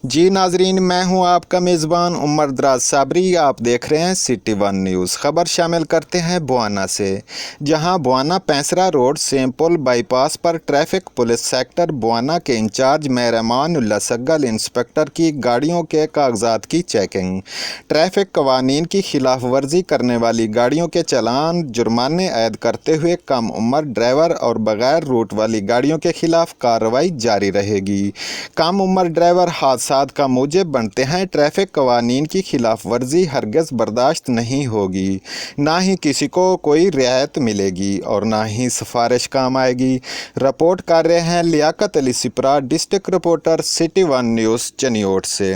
जी नाजरीन, मैं हूं आपका मेज़बान उमर दराज साबरी। आप देख रहे हैं सिटी वन न्यूज़। खबर शामिल करते हैं बुआना से, जहां बुआना पैंसरा रोड सेमपुल बाईपास पर ट्रैफिक पुलिस सेक्टर बुआना के इंचार्ज मेहरमान उल्ला सग्गल इंस्पेक्टर की गाड़ियों के कागजात की चेकिंग। ट्रैफिक कवानीन की खिलाफ वर्जी करने वाली गाड़ियों के चालान जुर्माने ऐद करते हुए कम उम्र ड्राइवर और बगैर रूट वाली गाड़ियों के खिलाफ कार्रवाई जारी रहेगी। कम उम्र ड्राइवर हादसा का मूजब बनते हैं। ट्रैफिक कवानीन की खिलाफ वर्जी हरगिज़ बर्दाश्त नहीं होगी, ना ही किसी को कोई रियायत मिलेगी और ना ही सिफारिश काम आएगी। रिपोर्ट कर रहे हैं Liaquat Ali Sipra, district reporter, City One News, Chiniot से।